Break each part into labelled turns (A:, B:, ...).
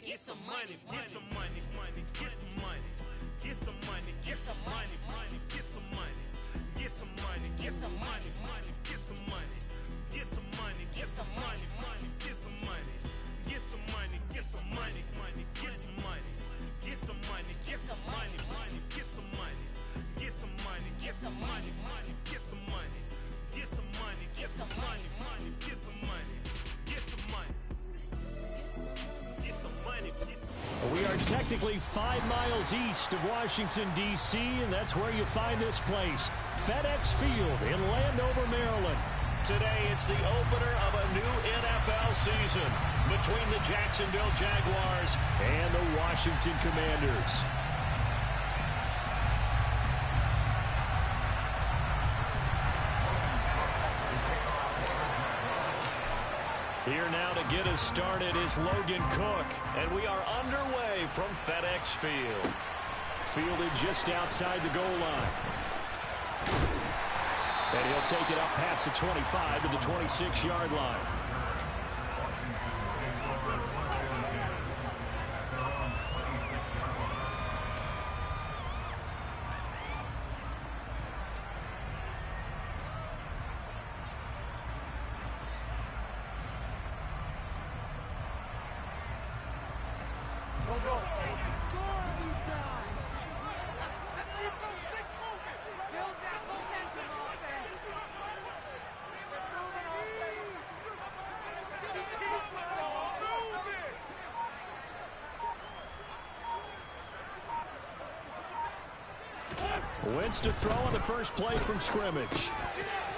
A: get some money, get some money, money, get some money, get some money, get some money, money, get some money, get some money, get some money, money, get some money, get some money, get some money, money, get some money, get some money, get some money, money, get some money, get some money, get some money, money, get some money, get some money, get some money, money, get some money, get some money, get some money, money, get some money, get some money, get some money, get some money.
B: We are technically 5 miles east of Washington, D.C., and that's where you find this place, FedEx Field in Landover, Maryland. Today, it's the opener of a new NFL season between the Jacksonville Jaguars and the Washington Commanders. Here now to get us started is Logan Cook, and we are underway from FedEx Field. Fielded just outside the goal line. And he'll take it up past the 25 to the 26-yard line. Wentz to throw on the first play from scrimmage.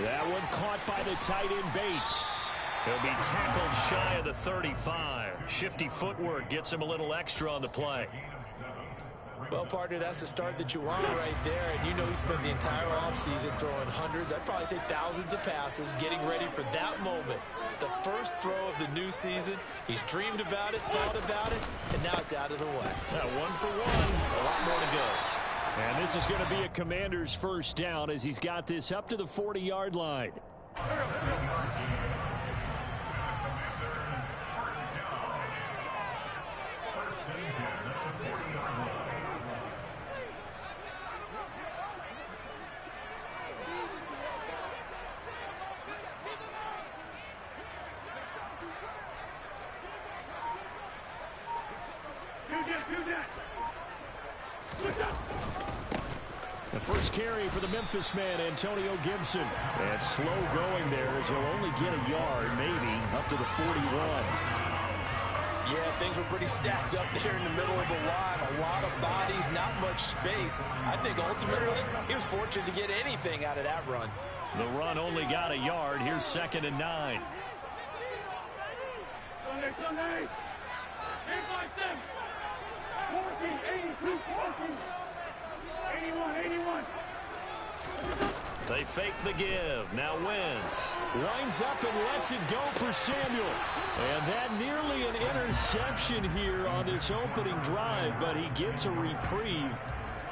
B: That one caught by the tight end Bates. He'll be tackled shy of the 35. Shifty footwork gets him a little extra on the play.
C: Well, partner, that's the start that you want right there. And you know he spent the entire offseason throwing hundreds, I'd probably say thousands of passes, getting ready for that moment. The first throw of the new season. He's dreamed about it, thought about it, and now it's out of the way.
B: Now 1 for 1, a lot more to go. And this is going to be a Commander's first down as he's got this up to the 40-yard line. The first carry for the Memphis man, Antonio Gibson. And slow going there as he'll only get a yard, maybe, up to the 41.
C: Yeah, things were pretty stacked up there in the middle of the line. A lot of bodies, not much space. I think ultimately he was fortunate to get anything out of that run.
B: The run only got a yard. Here's 2nd and 9.
A: Sunday. 856. 14, 82, 14. 81, 81.
B: They fake the give. Now Wentz winds up and lets it go for Samuel. And that nearly an interception here on this opening drive, but he gets a reprieve.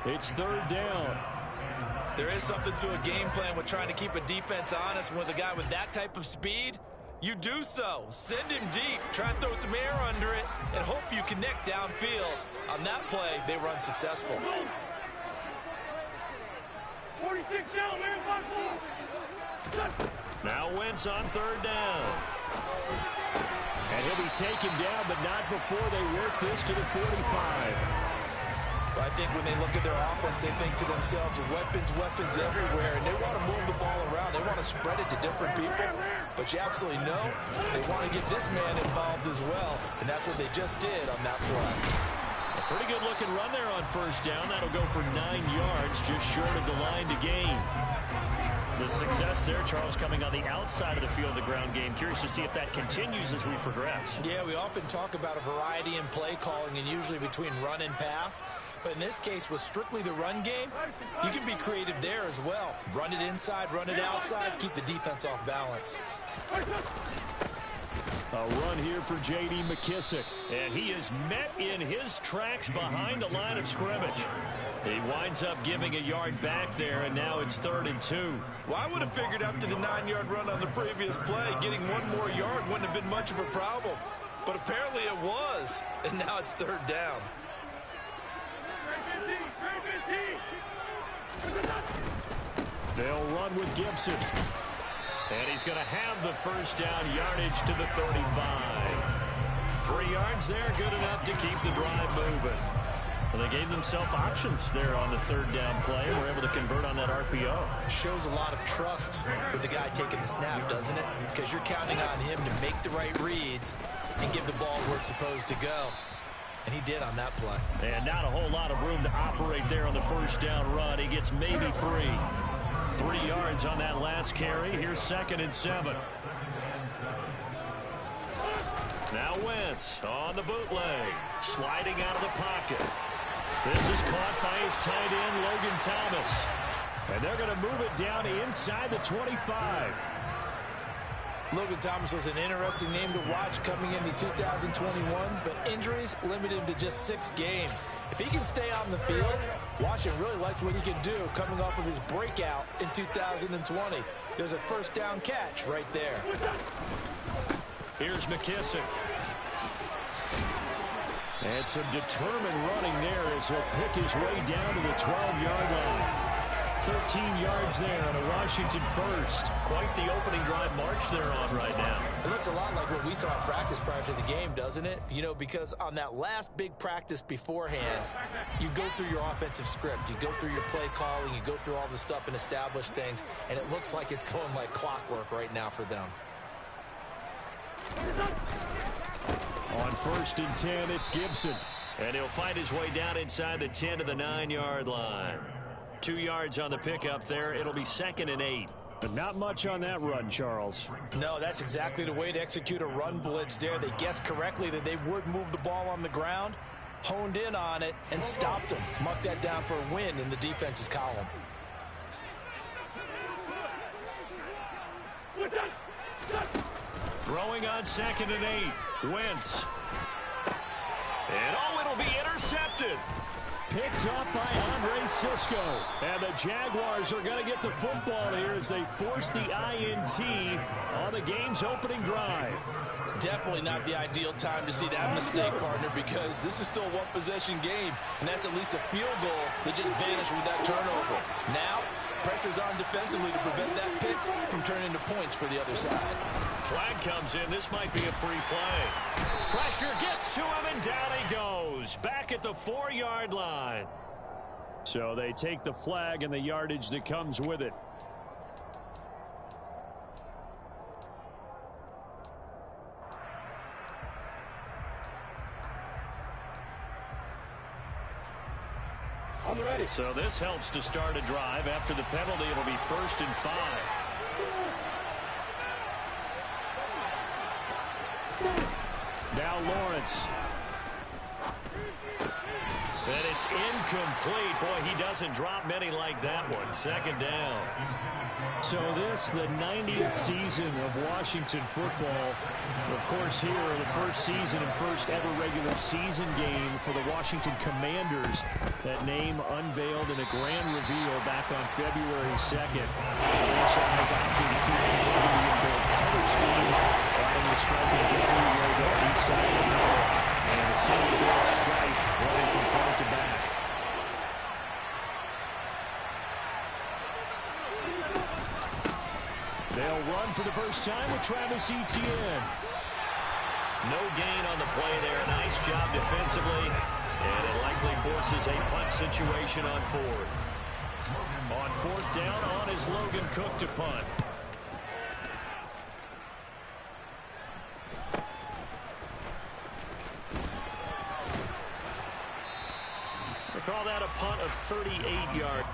B: It's 3rd down.
C: There is something to a game plan with trying to keep a defense honest with a guy with that type of speed. You do so. Send him deep. Try and throw some air under it and hope you connect downfield. On that play, they were unsuccessful.
A: 46 down, man.
B: Now Wentz on 3rd down. And he'll be taken down, but not before they work this to the 45.
C: But I think when they look at their offense, they think to themselves, weapons everywhere, and they want to move the ball around. They want to spread it to different people. But you absolutely know they want to get this man involved as well, and that's what they just did on that play.
B: A pretty good looking run there on 1st down. That'll go for 9 yards, just short of the line to gain. The success there, Charles, coming on the outside of the field, the ground game. Curious to see if that continues as we progress.
C: Yeah, we often talk about a variety in play calling and usually between run and pass. But in this case, with strictly the run game, you can be creative there as well. Run it inside, run it outside, keep the defense off balance.
B: A run here for J.D. McKissick. And he is met in his tracks behind the line of scrimmage. He winds up giving a yard back there, and now it's 3rd and 2.
C: Well, I would have figured after the 9-yard run on the previous play, getting 1 more yard wouldn't have been much of a problem. But apparently it was, and now it's third down.
B: They'll run with Gibson. And he's going to have the first down yardage to the 35. 3 yards there, good enough to keep the drive moving. Well, they gave themselves options there on the third down play and were able to convert on that RPO.
C: Shows a lot of trust with the guy taking the snap, doesn't it? Because you're counting on him to make the right reads and give the ball where it's supposed to go. And he did on that play.
B: And not a whole lot of room to operate there on the first down run. He gets maybe 3. 3 yards on that last carry. Here's 2nd and 7. Now Wentz on the bootleg, sliding out of the pocket. This is caught by his tight end, Logan Thomas. And they're going to move it down inside the 25.
C: Logan Thomas was an interesting name to watch coming into 2021, but injuries limited him to just 6 games. If he can stay out in the field, Washington really likes what he can do coming off of his breakout in 2020. There's a first down catch right there.
B: Here's McKissick. And some determined running there as he'll pick his way down to the 12-yard line. 13 yards there on a Washington first. Quite the opening drive march they're on right now.
C: It looks a lot like what we saw in practice prior to the game, doesn't it? You know, because on that last big practice beforehand, you go through your offensive script. You go through your play calling. You go through all the stuff and establish things. And it looks like it's going like clockwork right now for them.
B: On 1st and 10, it's Gibson. And he'll find his way down inside the 10 to the 9-yard line. 2 yards on the pickup there. It'll be 2nd and 8. But not much on that run, Charles.
C: No, that's exactly the way to execute a run blitz there. They guessed correctly that they would move the ball on the ground, honed in on it, and stopped them. Mark that down for a win in the defense's column.
B: Throwing on 2nd and 8. Wentz. And it'll be intercepted. Picked up by Andre Sisco. And the Jaguars are going to get the football here as they force the INT on the game's opening drive.
C: Definitely not the ideal time to see that mistake, partner, because this is still a one-possession game, and that's at least a field goal that just vanished with that turnover. Now, pressure's on defensively to prevent that pick from turning into points for the other side.
B: Flag comes in. This might be a free play. Pressure gets to him, and down he goes. Back at the 4-yard line. So they take the flag and the yardage that comes with it. So this helps to start a drive. After the penalty, it'll be 1st and 5. Now Lawrence. And it's incomplete. Boy, he doesn't drop many like that one. 2nd down. So this, the 90th season of Washington football. Of course, here, the first season and first ever regular season game for the Washington Commanders. That name unveiled in a grand reveal back on February 2nd. The franchise opted to keep the burgundy and gold color scheme, adding the striking W logo on each side of the helmet, and a single gold stripe running from front to back. They'll run for the first time with Travis Etienne. No gain on the play there. Nice job defensively. And it likely forces a punt situation on 4th. On 4th down, on is Logan Cook to punt. They call that a punt of 38 yards.